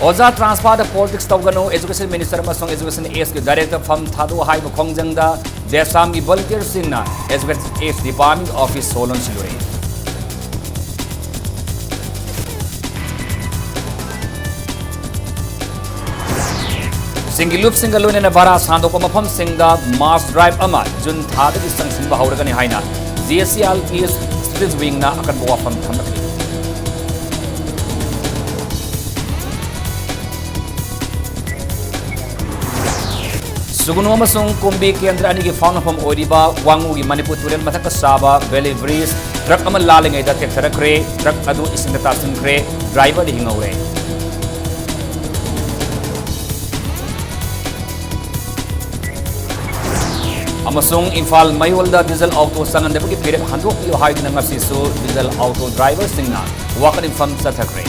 Oza transfer politics tawgano education minister amasong education AS ki director from thadu hai khongjangda desam gi volunteer sinna education AS department office solon silure Singilup singalune na bara sando ko mafam singda mass drive ama jun thada ki sangsin bahawragani haina GSCL is students wing na akan buwa fam thamaki Sugunu amasong kumbi kendra ani gi fauna from Oriba wangu gi Manipur turen mathaka saba valley breeze truck ama lalingai da tekthara kre truck adu isinda tasin kre driver di hingaure amasong Imphal Mayolda diesel auto sangan debagi pere handok yu haidina ngasi su diesel auto driver singna wakan infam sathakre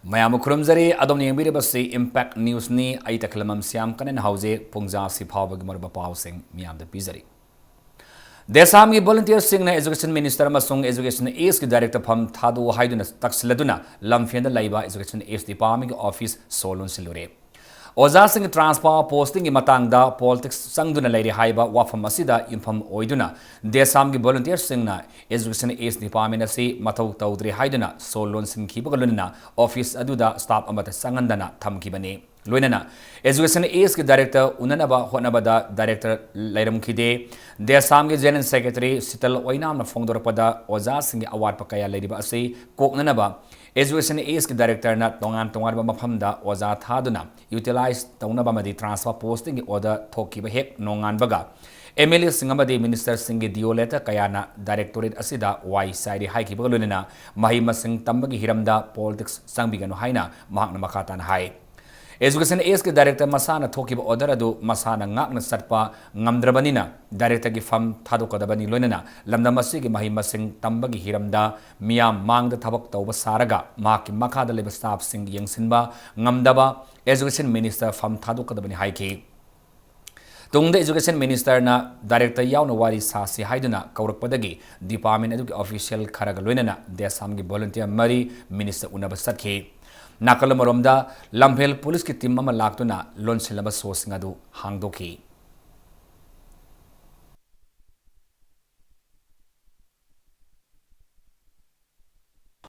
Mayamu kurumzari adom yengbiri basi impact news ni ay taklamam siyam kanen hauze pungza si phawag marba pawsing miyam da bizari Desam gi volunteer sing na education minister amasung education AS ki director pham thadu haiduna taksladuna lamfienda laiba education AS department office solon silure Oza sing transfer posting gi matangda politics sangduna lairi haiba wafam asida infam oiduna desam gi volunteer sing na education AS department asi mathau tawdri haiduna solon sing khibagaluna office aduda staff amata sangandana thamkibani loinana education AS ki director unanaba honabada director lairam khide desam gi general secretary sital oinam na phongdorpada oza sing gi award pakaya lairiba asi koknanaba Education AS ki director na tongan ba mafamda oza thaduna utilize taunaba madi transfer posting order thoki ba hek nongan baga MLA singamadi minister singi dio letter kayana directorate asida y side hai ki bagalunina mahima sing tambagi hiramda politics sangbigano haina mahakna makatan hai Education AS ki director masana thoki ba order adu masana ngakna satpa ngamdrabanina director ki fam thadokadabani loinana lamdamasi ki mahima sing tambagi hiramda miyam mangda thabak tawba saraga maki makhada leba staff sing yengsinba ngamdaba education minister fam thadokadabani haiki Tungda education minister na director yauna wari sasi haiduna kaurakpadagi department edu official kharaga loinana desam gi volunteer mari minister unaba sakhi Nakalamoromda Lamphel police ki team ama laktuna lon silaba sourcing adu hangdoki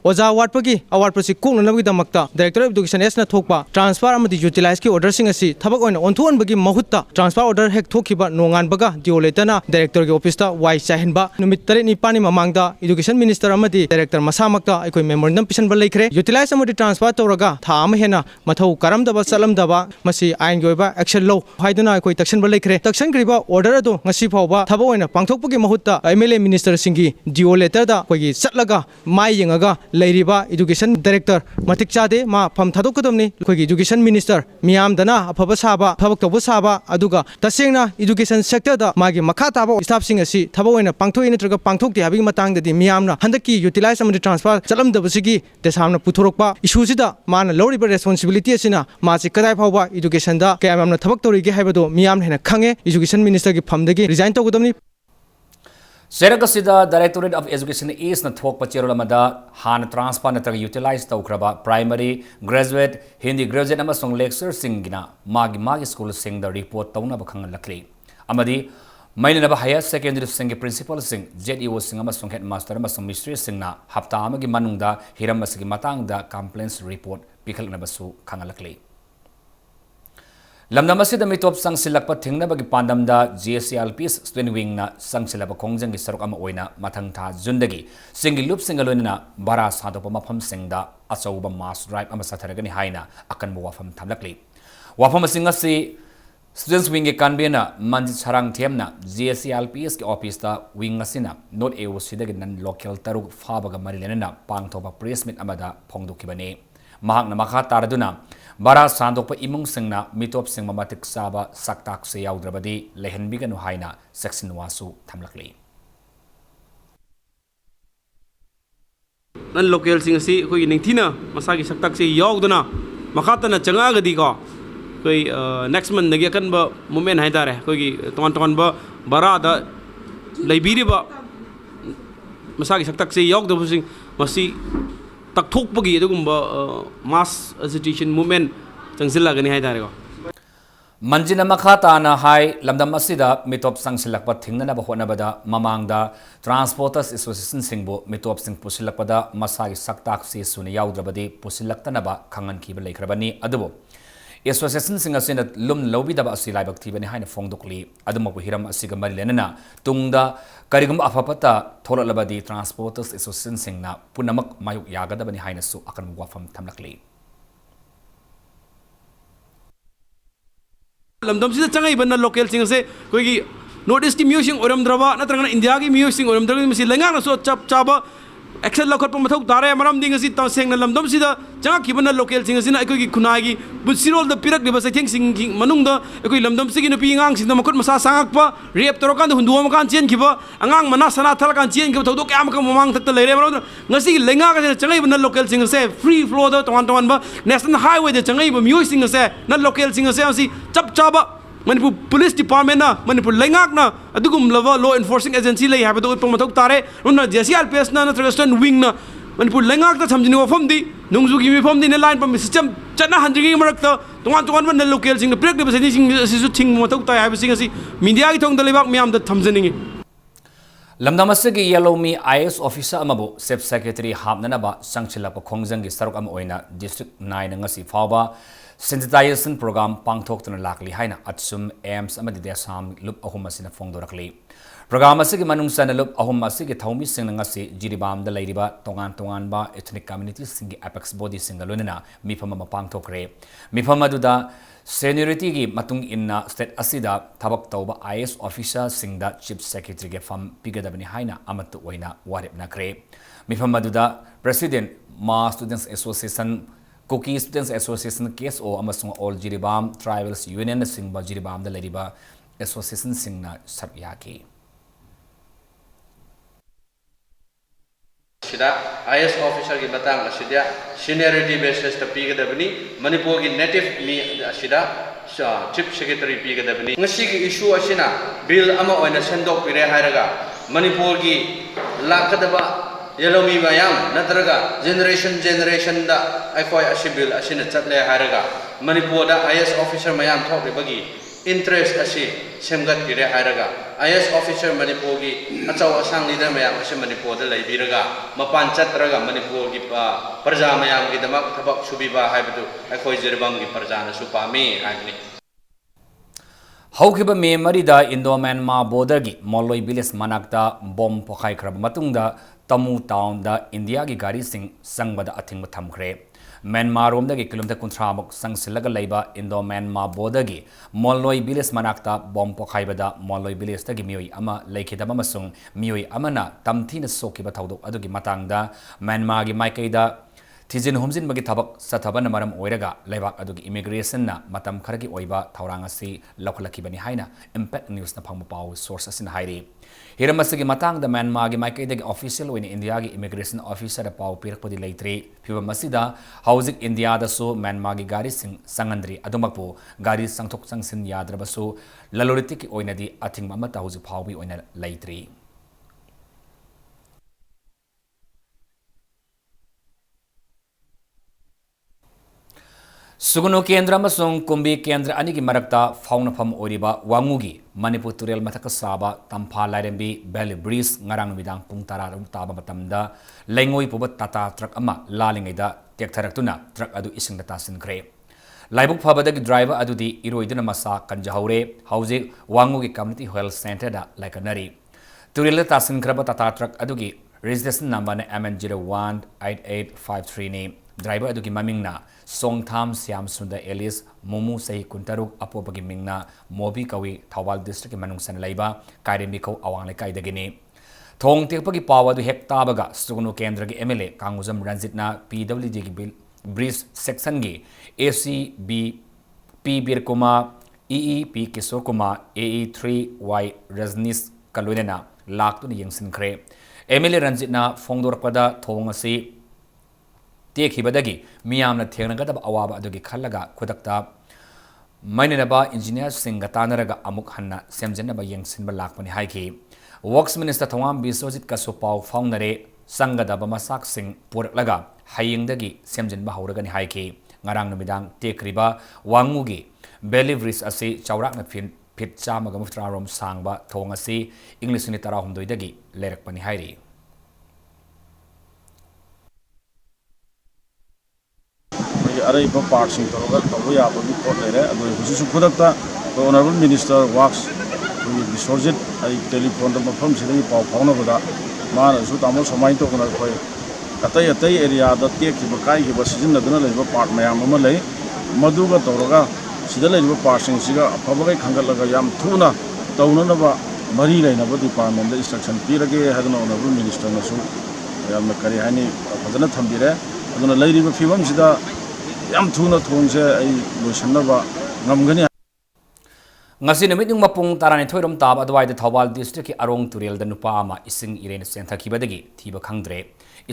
Oza Watpagi, award prosi kung nabi damakta, Director of Education S na thokpa, transfer amati utilize ki order sing asi, thabak oina ontuan bagi mahutta, transfer order hek thokiba nongan baga, dioletana, Director ki office ta Y sahinba, numit tare ni pani mamangda, Education Minister amati, Director masamakta, ekoi memorandum pisan balaikhre, utilize amati transfer tawraga, tha ama hena, mathau karam daba salam daba, masi ain goiba action law, haiduna ekoi takshan balaikhre, takshan griba order ado ngasi phawba, thabak oina pangthokpagi mahutta, MLA Minister singi dioletter da koi satlaga, mai yengaga Lairiba Education Director Matik Chade ma pham thadokadamni khoi Education Minister miyam dana afaba saba thabak tawba saba aduga tasengna education sector da magi makha taba staff sing asi thaba oina pangthoi natraga pangthokti habi matang da di miyamna handaki utilize amadi transfer chalam da basigi desamna puthorokpa issue sida mana loriba responsibility asina ma si kadai phawba education da kayamna thabak tori ge haibado miyam hena khange Education Minister gi phamdagi resign tawgadamni Seragasida Directorate of Education is na thok pacherolamada han transfer na utilize tawkraba primary graduate Hindi graduate amasong lecturer singina magi school sing the report tawna bakhang lakli amadi mainana higher secondary sing principal sing ZEO sing amasong headmaster amasong mistress sing na hapta amagi manungda hiram asigi matangda complaints report pikhalna basu khangalakli Lamnamasida mitop sang silakpa thingna bagi pandamda GSCLP's student wing na sang silapa kongjang gi sarok ama oina mathang tha jundagi singilup singalona bara sadopa mafam singda achauba mass drive ama satharagani haina akan bo wafam thamlakli wafam singa si students wing ge kanbena manji sarang themna GSCLP's ki office ta wing asina not AOC dagi nan local taruk fabaga marilena pangthoba press meet amada phongdokibani mahakna makha taraduna bara sandokpa imung singna mitop sing mamatik saba saktak se yaudravadi lehenbiganu haina section wasu thamlakli nan local sing si khoi ningthina masagi saktak se yauduna makhatana changa gadi ko कोई next month दगी अकन ब movement है तारे कोई तोन तोन ब बरादा लेबीरिबा मसागी सक्तक से योग दबसिंग मसी तकथोकपगी अदुगुंबा मास एजिटेशन मूवमेंट चंगसिल्लागनी है तारे को मंजिन मखा ताना हाई लमदम असिदा मिटॉप संगसिलकप थिंगनब होनबदा ममांगदा ट्रांसपोर्टर्स एसोसिएशन सिंगबो मिटॉप सिंग पुसिलकपदा मसागी सक्ताक से सुन याउद्रबदी पुसिलक्तनबा खंगन खिब लेखरबनी अदुबो एसोसिएशन सिंग असिन लुम लौबिदबा असि लाइबक थिबनी हाइन फोंगदोकली अदुमको हिरम असिग मरिलेनना तुंगदा करिगुम अफपता थोललबदी ट्रांसपोर्टर्स एसोसिएशन सिंगना पुनमक मायुक यागदबनी हाइनसु अकन वाफम थमलकली लमदम से चंगाई बन्ना लोकल सिंग से कोई नॉर्थ ईस्ट की म्यूजिक ओरमद्रबा नत्रगना इंडिया की म्यूजिक ओरमद्रबा मिसी लेंगा न सो चप चाबा एक्सेल लखट प मथौ तारे मरम दिंग सि ता सेंग लमदम सिदा चंगा की बन्ना लोकल सिंग सिना कोई खुनाई की बुसिरोल द पिरक दिबा सेथिंग सिंग की मनुंग द कोई लमदम सिगी नुपी ngang सिंग मखुत मसा सांगक प रेप तरोकान हुंदुवा मकान चेन खिबा अंगांग मना सना थल कान चेन खिबा थौदो क्या मका ममांग तक लेरे मरम ngasi लेंगा का चंगाई बन्ना लोकल सिंग से फ्री फ्लो द तोन तोन बा नेशनल हाईवे द चंगाई ब म्यूजिक सिंग से न लोकल सिंग से असि चप चाबा Manipur Police Department na Manipur lengak na adugum lava law enforcing agency lay habado ipong matok tare unna JCRPS na Western wing na Manipur lengak ta samjini wafam di nungzu gi mi fam di na line pam system chana handri marak ta tungan ban local sing break de basini sing sisu thing matok ta habi sing asi media gi thong da lebak miam da thamjani लमदमसगी येलोमी IAS officer अमबो chief secretary हाबननबा संगचिलप खोंगजंगी सरुक अम ओइना district 9 ngasi फावबा sensitization program pangthoktuna lakli haina atsum aims amadi desam lup ahum asina phongdorakli program asigi manungsan lup ahum asigi thaumi sing ngasi jiribam da leiriba tongan ba ethnic communities singi apex body singalunina mifam ma pangthokre mifam aduda seniority gi matung inna state asida thabak tawba IAS officer singda chief secretary ge fam pigadabani haina amatu oina warep nakre mifam aduda president ma students association Cookie Students Association KSO amasung all Jiribam Tribals Union singba Jiribam da leriba association singna sabyaki sida IAS officer ki batang asidia seniority basis ta pigadabani Manipur ki native mi asida chief secretary pigadabani ngasi ki issue asina bill ama oina sendok pire hairaga Manipur ki lakadaba Yelomi mayam natraga generation da akhoi asibil asina chatle haraga Manipur da IAS officer mayam thok bagi interest asi semgat dire haraga IAS officer Manipur gi achaw asang leader mayam asi Manipur da leibiraga mapan chatraga Manipur gi parja mayam gi damak thabak subiba haibatu akhoi jirbam gi parja na supami agni Haukiba me marida Indo-Myanmar border gi Moloi village manakta bomb pokai krab matungda Tamu town da India gi gari sing sangbada athing thamkhre Myanmar rom da gi kilometer kuntramuk sangsilaga leiba Indo-Myanmar border gi Moloi village manakta bomb pokai bada Moloi village da gi mioi ama lekhidaba masung mioi amana tamthina sokiba thaudok adugi matangda Myanmar gi maikaida Tijin Homzin bagi thabak sathaban maram oiraga leibak adugi immigration na matam kharagi oiba thaurang asi lakhulaki bani haina impact news na phangmu pau source asin hairi hiramasi gi matang da Myanmar gi maikaida gi official oina India gi immigration officer da pau pirakpodi leitri phiba masida housing India da so Myanmar gi gari sing sangandri adumakpu gari sangthok sangsin yadrabasu laloriti ki oina di athing mamata housing phawi oina leitri Sugunu Kendra Masung Kumbi Kendra Aniki Marakta Faunafam Oriba Wangugi Manipur Turel Mataka Saba Tampa Lairembi Belly Breeze Ngarang Midang Pungtara Taba Matamda Lengoi Pubat Tata Truck Ama Lalingida Tektaratuna Truck Adu Ising Data Sinkre Laibuk Pabadagi driver Adudi Iroidina Masa Kanjahaure Housing Wangugi Community Health Center da Laikanari Turel Tasinkraba Tata Truck Adugi registration number MN018853 ni driver adugi mamingna Songtham Siam Sunda Elis Mumu Sahi Kuntaruk Apopagi Mingna Mobi Kawi Thawal District Manungsan Laiba Kairemiko Awang Lekai Dagini Thong Tekpagi Pawa du Hektabaga Sugunu Kendra gi MLA Kanguzam Ranjitna PWD gi Bill Breeze Section gi ACB P Birkuma EEP Kisor Kuma AE3Y Rajnis Kalunena Laktu ni Yengsinkre MLA Ranjitna Fongdorpada Thongasi Take Hibadagi, Miam na Tianagata Awaba Adugi Kalaga, Kudakta maininaba engineer singa tanaraga amuk hanna semjenaba yengsinba lakpani haiki works minister thongam bisojit kaso pau faungnare sangadaba masak sing puraklaga hayingdagi semjenba hauragani haiki ngarang numidang tekriba wangugi belivris ase chawrakna phit chamaga muftrarom sangba thong ase english ni tara humdoidagi lerakpani hairi araiba parts toroga tobu ya bagi pot lere ado husu khudakta honorable minister works bisorjit ai telephone da mafam sidai pau phawna boda mana su tamol somai to kana khoi atai area da tek ki bakai ki basijin na dana leba part mayam ama lei maduga toroga sida leba partsing siga afabai khangalaga yam thuna tauna na ba mari leina ba department da instruction pirage hadana honorable minister na su yam kari hani fadana thambire aduna leiriba fibam sida yam thuna thongse ai loisannaba ngamgani ngasi numit yung mapung tarani thoirom tab adwai de thawal district ki arong turel da nupa ama ising irene sentha kibadagi thiba khangdre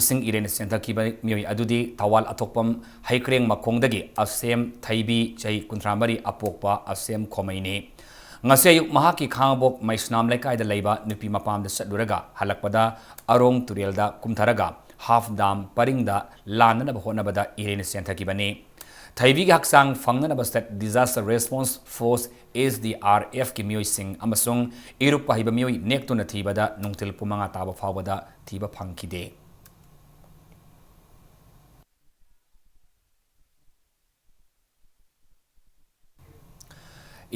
ising irene sentha kiba mioi adudi thawal atokpam haikreng makhongdagi asem thaibi chai kuntramari apokpa asem khomaini ngase yuk mahaki khangbok maisnam lekai da leiba nupi mapam da saduraga halakpada arong turel da kumtharaga half dam paringda lanana bahonabada irene sentha kibani Thaibi haksang fangnana bastat disaster response force SDRF ki mioi sing amasung irup pahiba mioi nektu na thibada nungtil pumanga taba fawada thiba phangkide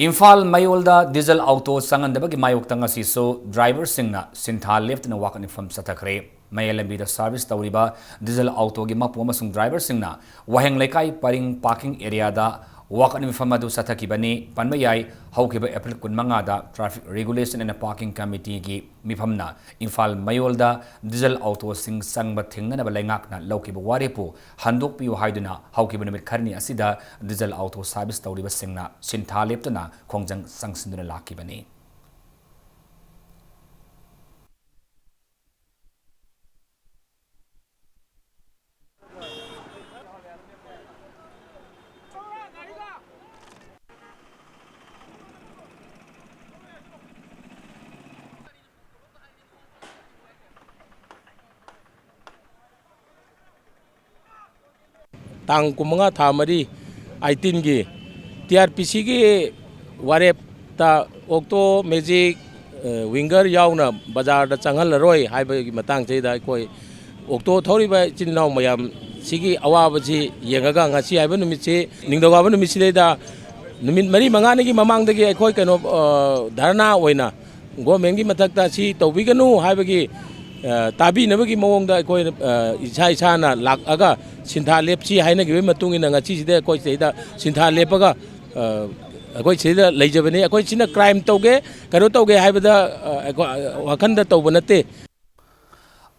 Imphal mayolda diesel auto sangandabagi mayok tangasi so driver singna sintha left na wakani from satakre Mayalambi the service tawriba diesel auto gi mapu amasung driver singna waheng lekai paring parking area da wakani mifamadu sathakibani panmayai haukiba April kunmanga da traffic regulation and parking committee gi mifamna Imphal mayolda diesel auto sing sangba thingna ba lengakna laukiba warepu handok piu haiduna haukiba numit kharni asida diesel auto service tawriba singna sintha leptana khongjang sangsinduna lakibani tang kumanga thamari 18 gi TRPC gi warep ta okto magic winger yauna bazar da changal roi haiba gi matang chei da koi okto thori ba chinnaw mayam sigi awa baji yengaga ngasi haiba numit che ningdawa ba numit sile da numit mari manga ne gi mamang da gi koi kano dharna oina government gi mathak ta si tobi ganu haiba gi tabi nabagi mawong da koi isa na lak aga sintha lepchi haina gi matung ina ngachi sida koi seida sintha lepaga koi seida leijabani koi china crime toge karo toge haibada wakanda tobunate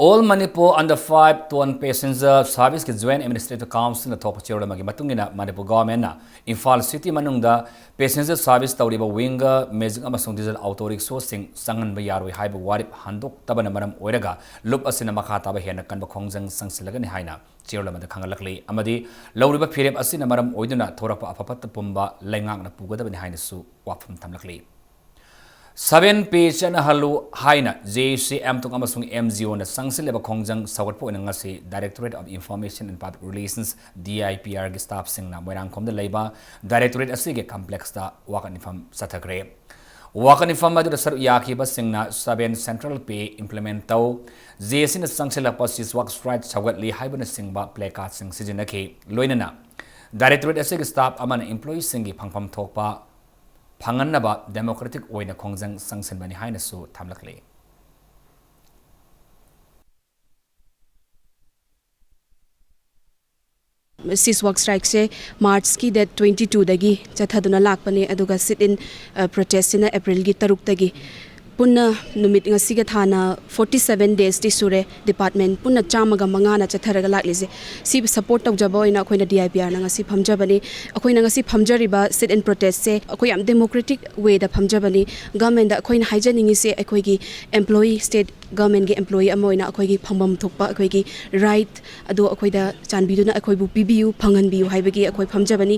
All Manipur under 5 ton passenger service ki Joint Administrative Council na top chair magi matungina Manipur government na Imphal city manungda passenger service tawriba winger magic amasung diesel auto rickshaw sing sangan ba yaroi haiba warip handok tabana maram oiraga lup asina makha taba hena kanba khongjang sangsilagani haina chair lamada khangalakli amadi lawriba phirep asina maram oiduna thorapa apapat pumba lengak na pugadabani haina su wafum tamlakli 7 page na halu haina JCM tung amasung MGO na sangsileba khongjang sawatpo ina ngasi Directorate of Information and Public Relations DIPR gi staff sing na moirang khomda leiba Directorate asige complex ta wakan infam sathakre wakan infam madu sar yaki ba sing na 7 central pay implement tau JC na sangsila pasis work strike sawatli haibana singba placard sing sijinaki loinana Directorate asige staff amana employees singi phangpham thokpa Panganaba democratic oina khongjang sangsenbani haina su thamlakle Sis work strike se March ki date 22 dagi chathaduna lakpani aduga sit in protest in April gi taruk dagi punna numit ngasi ga thana 47 days ti sure department punna chamaga mangana chatharaga laklise si support tawjaba oina khoina DIPR na ngasi phamjabani akhoina ngasi phamjariba sit in protest se akhoi am democratic way da phamjabani government da akhoina haijaningi se akhoi gi employee state government gi employee amoina akhoi gi phambam thokpa akhoi gi right ado akhoi da chanbiduna akhoi bu PBU phangan biu haibagi akhoi phamjabani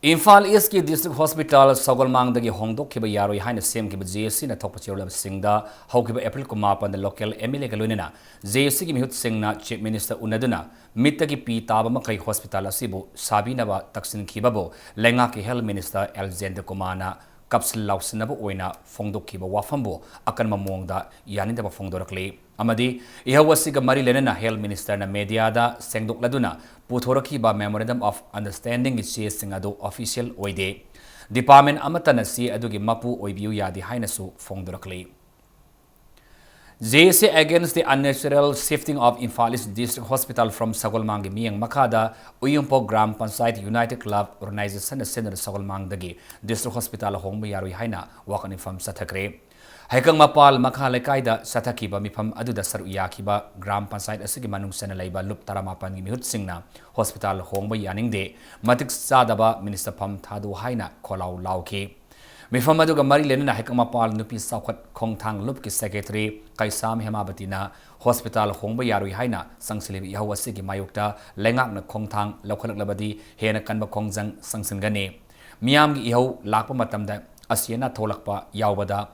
Imphal East ki District Hospital Sogolmangdagi hongdokkiba yaroi haina semkiba JSC na thokpa chirulab singda haukiba April kumapan da local MLA galunina JSC ki mihut singna Chief Minister unaduna mittagi pi taba makai hospital asibu sabinaba taksin khibabo lenga ki Health Minister Alexander Kumana kapsil lausinaba oina phongdokkiba wafambo akan mamongda yanindaba phongdorakli amadi ihawasiga mari lenana Health Minister na media da sengdokladuna puthoraki ba Memorandum of Understanding is sing adu official oide department amatana si adugi mapu oibiu yadi hainasu phongdorakli JSA against the unnatural shifting of Imphal District Hospital from Sagolmangi Miyang Makada Uyumpo Gram Panchayat United Club Organization Center Sagolmangdagi District Hospital Hongba Yarui Haina Wakan from Sathakre Haikang Mapal Makale Kaida Satakiba Mipam Aduda Saruyakiba Gram Panchayat Asigi Manung Senalaiba Lup Taramapan Mihut Singna Hospital Hongba Yaning De Matik Sadaba Minister Pam Thadu Haina Kolau Lauki Mifam aduga mari lenana Haikang Mapal Nupi Saukhat Khongthang Lupki Secretary Kaisam Hemabatina Hospital Hongba Yarui Haina Sangsilib Yahawasigi Mayukta Lengak na Khongthang Lokhalak Labadi Hena Kanba Khongjang Sangsingane Miyam gi Ihaw Lakpa Matamda Asiena Tholakpa Yawbada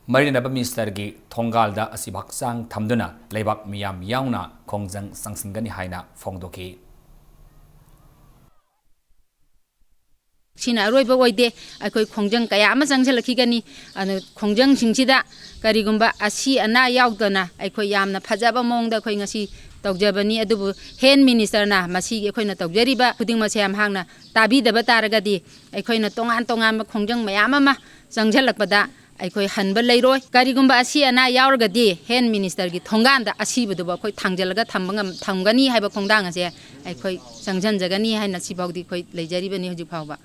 Marinaba Minister gi Thongalda Asibak Sang Thamduna Leibak Miyam Yauna Khongjang Sangsingani Haina Phongdoki Sina aroi ba waide akoi khongjang kaya ama jangselakigani anu khongjang singsida karigumba asi ana yaudana akoi yamna phajaba mongda khoi ngasi tawjabani adubu Health Minister na masi akoi na tawjariba khuding masam hangna tabi daba taragadi akoi na tongan khongjang mayam ama jangselakpada akoi hanba leiroi karigumba asi ana yaurgadi Health Minister gi thonganda asibuduba khoi thangjalaga thamgani haiba khongdang ase akoi jangjanjagani haina sibawdi khoi leijaribani hujik phawba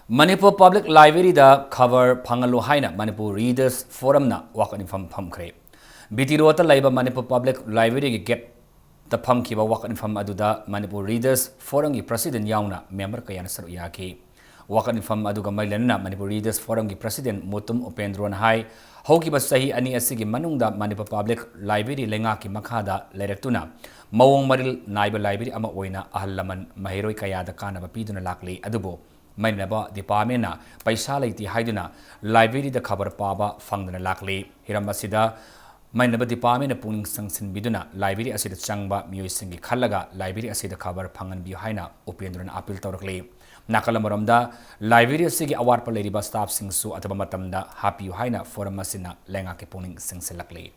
Manipur Public Library da cover Pangalu Haina Manipur Readers Forum na wakan from Pamkre. Biti Rota Laiba Manipur Public Library get the Pamkiba wakan from Aduda Manipur Readers Forum ki President Yauna member Kayana Saruyaki. Wakan from Aduga Mailana Manipur Readers Forum ki President Mutum Upendron Hai Hokiba Sahi Ani Asigi Manungda Manipur Public Library Lengaki Makada Lerektuna. Mawong Maril Naiba Library Ama Oina Ahalaman Mahiroi Kayada Kana Bapiduna Lakli Adubo. Mainaba department na paisa laiti haiduna library da khabar paba fangdana lakli hirambasida mainaba department na puning sangsin biduna library asida changba miyoi singi khallaga library asida khabar phangan bi haina upendruna appeal tawrakli nakalamaromda library asigi award pa leriba staff singsu ataba matamda happy haina forum asina lenga ke puning singsilakli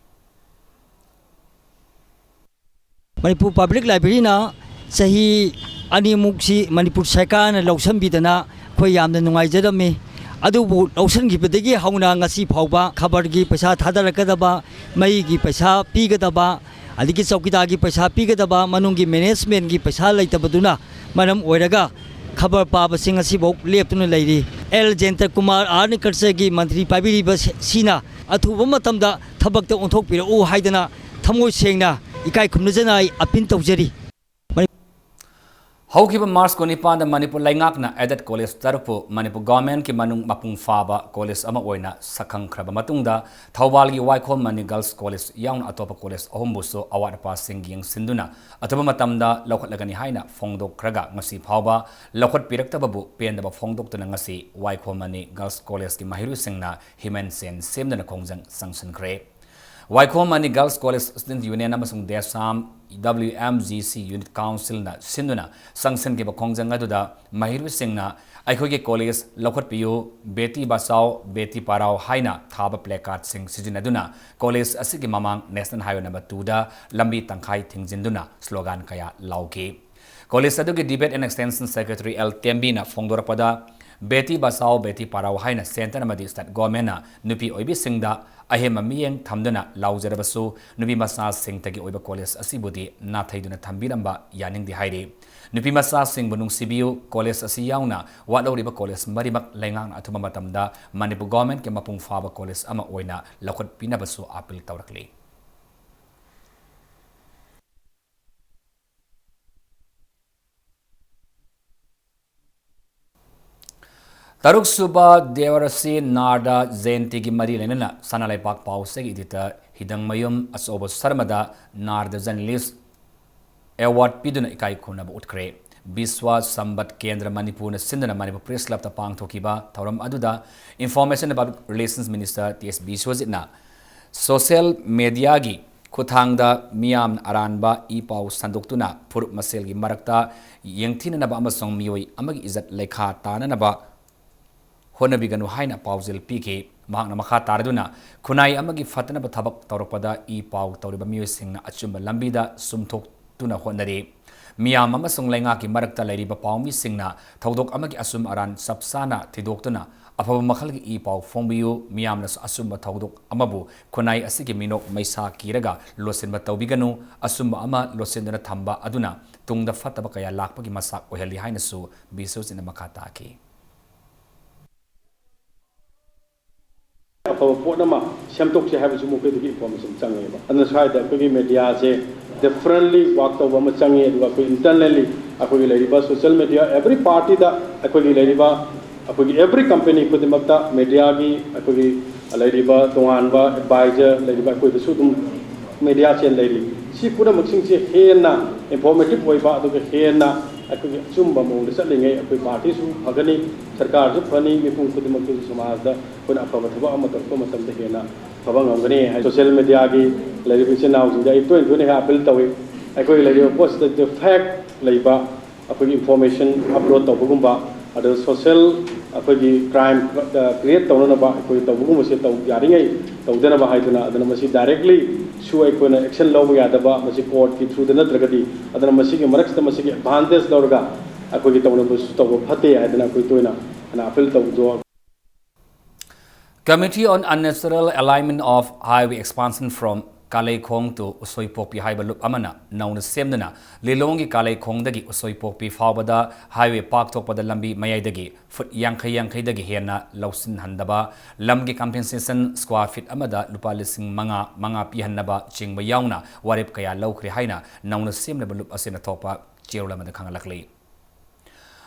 Manipur Public Library na sahi animuksi Manipur Sarkar lausan bidana khoi yamna nungai jadami adubu lausan gi bedagi hauna ngasi phawba khabar gi paisa thadarakadaba mai gi paisa pigadaba adigi chaukida gi paisa pigadaba manungi management gi paisa laitabaduna manam oiraga khabar paba sing asi bok leptuna leiri Alexander Kumar Arni Karse gi mantri pabiri bas sina athuba matamda thabakta onthok pira u haidana thamoi sengna ikai khumnajana apin tawjari Haukiba Mars Konipan da Manipur Laingakna Adat College Tarupu Manipur Government ki Manung Mapung Faba College ama oina sakang kraba matungda Thawbal gi Waikol Mani Girls College yaun atopa college ahumbuso award passing ging sinduna ataba matamda lokhat lagani haina phongdok kraga ngasi phawba lokhat piraktababu pendaba phongdok tuna ngasi Waikol Mani Girls College ki mahiru singna himen sen semdana khongjang sanction kre Waikol Mani Girls College Student Union amasung Desam WMGC Unit Council na sinduna sanction ke bakhongjang aduda mahiru singna aikhoge college lokhat piu beti basao beti parao haina thaba placard sing sijinaduna college asigi mamang national highway number 2 da lambi tangkhai thingjinduna slogan kaya lauki college aduge debate and extension secretary L Tembi na phongdorapada beti basao beti parao haina center amadi state government na nupi oibi singda ahema miyeng thamduna laujarabasu nupi masa singtagi oiba college asibudi na thaiduna thambiramba yaningdi hairi nupi masa sing bunung sibiu college asi yauna waloriba college marimak lengang athuma matamda Manipur government ke mapung faba college ama oina lokhat pinabasu appeal tawrakli Taruk Suba Devarasi Narda Zenti ki Mari Lenana Sanalai Pak Pause editor Hidang Mayum Asobo Sarmada Narda journalist award piduna ikai khunab utkre Biswa Sambat Kendra Manipur na sindana Manipur Press Club ta pangthokiba thoram aduda Information and Public Relations Minister T.S. Biswajitna social media gi Kuthangda Miyam Aranba Ipau Sanduktuna Pur Maselgi Marakta Yengtina Naba Amasong Mioi Amagi Izat Lekha Tana Naba Honabiganu Haina Pauzil PK Mahang Makha Tarduna Kunai Amagi Fatana Batabak Toropada Ipau Toriba Musing Achumba Lambida Sumtok Tuna Honare Miyam Amasong Lenga ki Marakta Leriba Paumi Singna Todok Amagi Asum Aran Sapsana Tidoktuna Apaba Makalgi Ipau Fombiu Miyamnas Asumba Todok Amabu Kunai Asiki Minok Maisa Kiraga Losinba Taubiganu Asumba Ama Losindana Tamba Aduna Tungda Fataba Kaya Lakpagi Masak Oheli Hainasu Bisos in the Makataki. Our Portama, Shamtok have a smoke information Changeva. And the side that Piggy Media say differently walked over Machangi internally, Aquiliba, social media, every party that Aquiliba, every company put them up the Mediagi, Aquili, Ladiba, Toanba, advisor, Ladiba with the Sudum Media chain lady. She put a mixing Hena, informative way back to the Hena. Aku cuma mau desak lengai aku parti su agani sarkar su pani mipung kudu maku samaj da pun apa batwa amator ko matam de hena kabang ngani social media gi lagi piche now ju dai to ne ha appeal tawi aku lagi post the fact laiba aku information upload to bugumba ada social aku gi crime create to na ba aku to bugum se to yari ngai to dena ba haituna adana masi directly su aku na action law ya da ba masi court ki through the nadragadi adana masi ki maraks ta masi ki advantage dorga aku ki to na bus to phate adana aku to na ana appeal to jo Committee on Unnatural Alignment of Highway Expansion from Kalay Khong to Usoipopi Highway Loop Amana, known as Semdana, Lilongi Kalay Khong Dagi, Usoipopi Fabada, Highway Park Topada Lambi Mayadagi, Foot Yankay Dagi Hena, Lausin Handaba, Lamgi Compensation, Square Fit Amada, Lupalising Manga Pihanaba, Ching Bayauna, Warip Kaya Lokri Haina, known as Semna Loop Asina Topa, Chirula Kangalakli.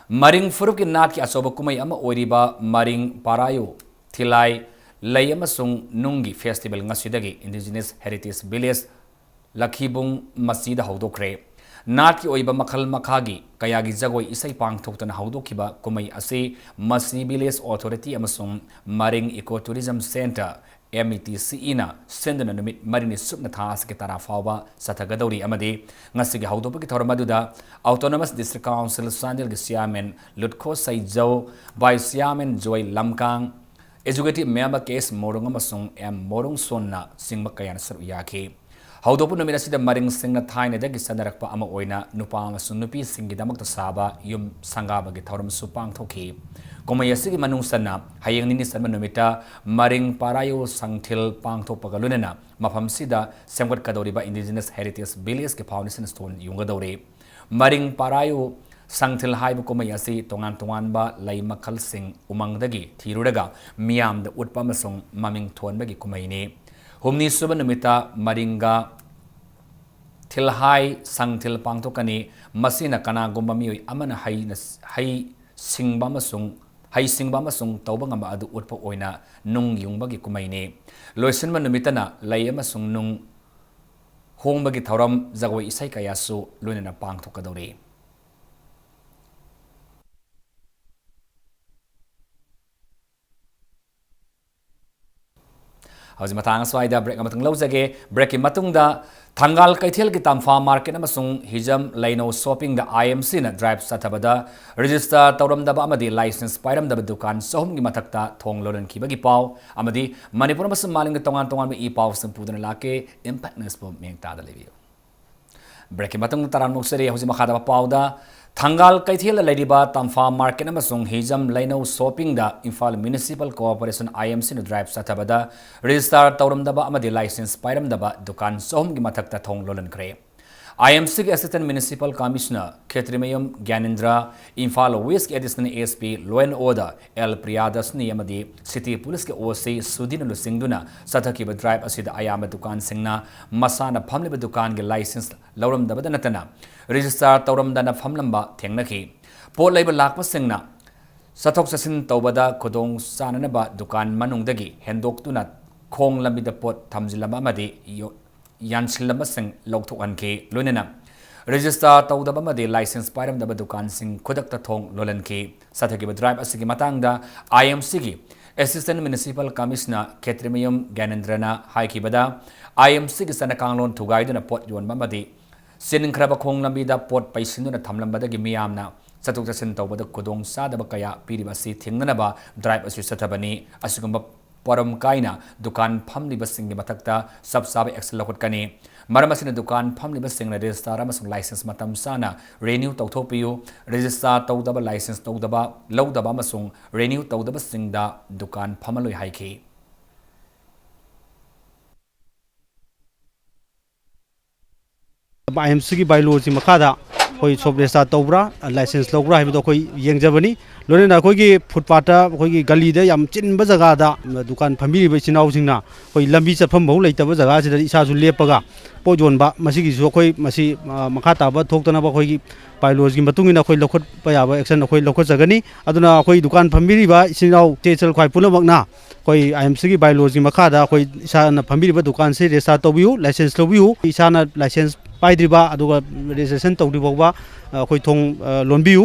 Maring Furuki Naki Asobakumay Ama Oriba, Maring Parayo. Tilai Layamasung Nungi Festival Ngasidagi Indigenous Heritage Village Lakibung Masida Haudokre Nati Oiba Makal Makagi Kayagi Zagoi Isai Pang Toktan Haudokiba Kumai Ase Masi Village Authority Amasung Maring Ecotourism Center METC Ina Sendana Numit Marini Subnatas Kitara Fauba Satagadori Amadi Ngasigi Haudopaki Tormaduda Autonomous District Council Sandil Gisiamen Lutko Saizau by Siamen Joy Lamkang Educative member case Morong Amasung M. Morong Sonna Singmakayan Saruyaki. Haudopu Nominasida Maring Singna Taina de Gisandarakpa Ama Oina, Nupang Sunupi Singidamak Saba, Yum Sangaba Gitarum Supang Toki. Komayasigi Manusana, Hayang Ninisama Numita, Maring Parayo Sangtil Pang Topagalunena, Mapam Sida, Samwat Kadoriba Indigenous Heritage Village Kapaunis Stone Yungadori. Maring Parayo Sangtil Haibu Komayasi, Tongan ba Lay Makal Sing, Umangdagi, Tiruraga, Miam the Udpamasong, Maming Tuanbagi Kumaini. Humni Subanamita, Maringa Tilhai, Sangtil Pangtokani, Masina Kana Gombami, Amana Hai Singbamasung, Hai Singbamasung, Taubangama Adu Udpa Oina, Nung Yungbagi Kumaini. Loisin Manumitana, Layamasung Nung Hongbagi Tauram, Zagway Isai Kayasu, Lunina Pangtokadori. Hausi matang swaida break amatang lawjage break matungda thangal kaithel ki tamfa market amasung hijam laino shopping da IMC na drive satabada register tawramdaba amadi license pairamdaba dukan sohum gi mathakta thong loran khibagi paw amadi Manipur amasung maling tongan e paw sampudana lake impact news po mengta da lebi break matung taran muksari hausi makhada pawda Thangal Kaithil Ladiba Tamfa Market Amasung Hijam Laino Shopping da Imphal Municipal Corporation IMC no drive satabada register tawramdaba amadi license pairamdaba dukan sohum gi mathakta thong lolan kre IMC Assistant Municipal Commissioner Khetrimayam Gyanendra Imphal West Additional ASP Law and Order L Priyadas ni amadi City Police ke OC Sudin Lusingduna Sathakiba drive asida ayama dukan singna masana phamliba dukan ge license lawramdaba natana register tawramdana phamlamba thengnaki pot leiba lakpa singna sathok sasin tawbada khodong sananaba dukan manungdagi hendoktuna khong lambida pot thamjilaba amadi Yansilamba Sing Loktokanke Lunena register tawdaba madi license pairam daba dukan sing khudak ta thong lolan ki sathagi ba drive asigi matangda IMC gi Assistant Municipal Commissioner Ketrimium Ganendrana haiki bada IMC gi sana kanglon thugaiduna pot yon mamadi sin khraba khong lambida pot paisinuna thamlambada gi miyamna satuk chasin tawbada kudong sadaba kaya piriba si thingnanaba drive asu sathabani asugumba poram kaina dukan phamli basingi matakta sabsabe excel lokotkani maramasina dukan phamli basingna register amasung license matam sana renew tawthopiu register tawdaba license tawdaba lawdaba amasung renew tawdaba singda dukan phamaloi haiki IMC की biology मखादा कोई सब Resta तौब्रा licence लौब्रा है तो कोई यंगजबनी लोनेना कोई की footpath कोई गली दे याम चिनब जगह दा दुकान फमी बचिनाव सिंगना कोई लंबी चफम बहु लेतब जगह से इसासु लेपगा पोजोनबा मसिगी सो कोई मसी मखा ताब थोक्तनबा कोई की बायलॉजी की मतुंगिना कोई लखोट पयाबा एक्शन कोई लखोट जगनी अदुना कोई दुकान फमीरिबा इसिनाव तेचल खाई पुलमकना कोई IMC की बायलॉजी मखादा कोई इसाना फमीरिबा दुकान से रेस्टा तौबियु लाइसेंस लौबियु इसाना लाइसेंस पाइद्रिबा अदुगा रजिस्ट्रेशन तौद्रिबा कोई थोंग लोनबियु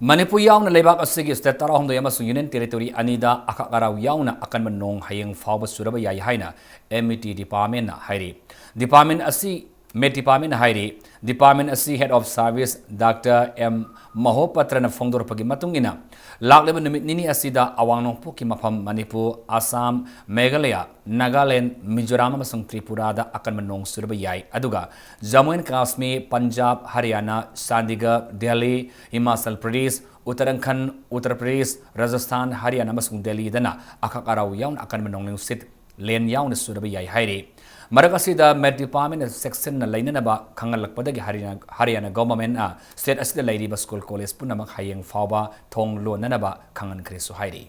Manipur yauna lebak asigi state tarahumdo yamasung union territory anida akakarau yauna akan menong hayeng fawba suraba yai haina MET department na hairi department asi met department hairi department asi head of service Dr. M Mahopatra na fongdor pagi matungina lakleba numit nini asida awangnong puki mafam Manipur Assam Meghalaya Nagaland Mizoram amasung Tripura da akan menong suraba yai aduga Jammu and Kashmir Punjab Haryana Chandigarh Delhi Himachal Pradesh Uttarakhand Uttar Pradesh Rajasthan Haryana amasung Delhi dana akakarau yaun akan menong sit len yaun suraba yai hairi Maragasi Med Department section na lainanaba khangalakpadagi Haryana government a state asida lairiba school college punamak hayeng fawba thong lo nanaba khangan khrisu hairi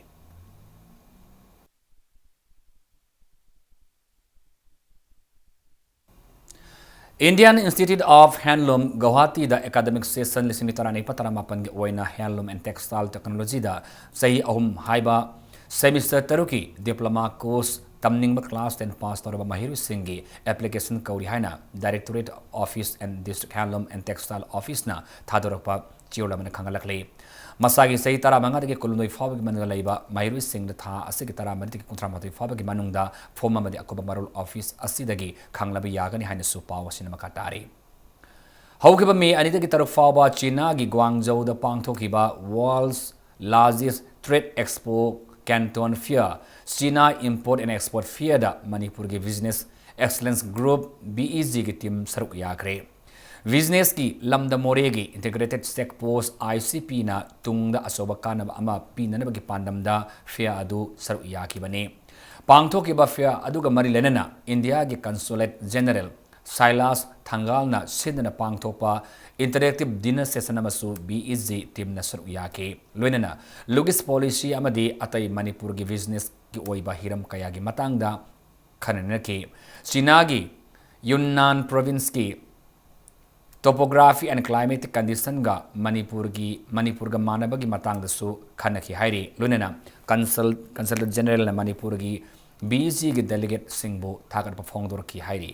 Indian Institute of Handloom Guwahati da academic session lisini tarani pataramapan gi oina handloom and textile technology da sahi ahum haiba semester taruki diploma course tamning class 10 pass toraba mahiru singi application kauri haina Directorate Office and District Handloom and Textile Office na thadorapa chiolama khangalakle masagi sei tara mangadi kolunoi fawagi manala leiba mahiru sing da tha asigi tara mati kontramatoi fawagi manungda forma madi akoba marul office asidagi khanglabi yagani haina su pawasina makatari haukiba me anidagi taru fawba China gi Guangzhou da pangthokiba world's largest trade expo Canton Fair China Import and Export Fair da Manipur ki Business Excellence Group BEG ki team saruk yakre business ki lamda moregi integrated check post ICP na tungda asoba kana ama pinana bagi pandamda fair adu saruk yakibane pangthoki ba fair aduga mari lenana India ki Consulate General Silas Thangal na sidna pangthopa interactive dinner session amasu BEG team na saruk yake loinana logis policy amadi atai Manipur ki business ki oiba hiram kaya gi matangda khanana ke China gi Yunnan province ki topography and climatic condition ga Manipur ga manaba gi matangda su khanaki hairi loinana consulate general na Manipur gi BEG gi delegate singbu thagat pa phongdor ki hairi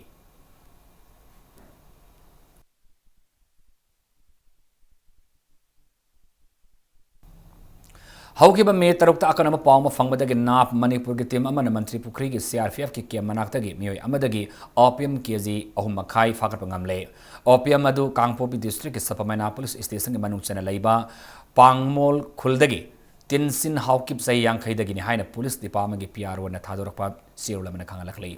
Haukiba me tarukta akanama pawma fangbadagi nap Manipur gi team amana mantri pukri gi CRPF ki kem manaktagi mioi amadagi opium kg ahumakai fakat pangamle opium adu Kangpopi district ki Sapamena police station gi manung chana leiba pangmol khuldagi tinsin haukip sai yang khaidagi ni haina police department gi PRO na thadorpa sirulamana khangalakli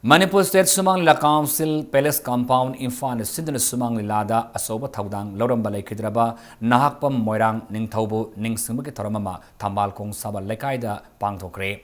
Manipur State Sumang Lila Council Palace Compound Infan Sindana Sumang Lilada Asoba Thaudang Loramba Laikidraba Nahakpam Moirang Ning Thaubu Ning Sumaki Thoramama Tambal Kong Saba Lekaida Pangthokre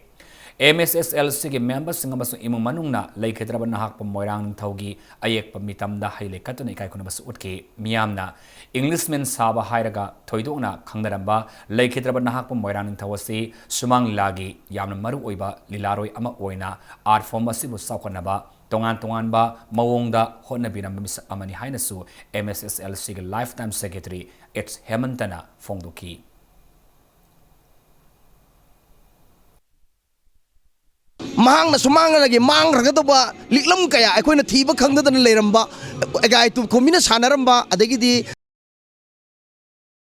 MSSLC ki members singamasung imong manungna Laikidraba Nahakpam Moirang Ning Thaugi Ayekpa Mitamda Haile Katuna Ikai Kunabas Utki Miyamna Englishman Saba Hairaga Thoidona Kangdaramba Laikidraba Nahakpam Moirang Ning Thawasi Sumang Lagi Yamna Maru Oiba Lilaroi Ama Oina art form asibu saukanaba tongan ba mawongda hotnabinam amani hainasu MSSLC ki lifetime secretary H Hemantana Fongduki mahang na sumang lagi mang raga to ba liklam kaya ai khoi na thiba khangda dan leiramba agai tu komina sanaramba adagi di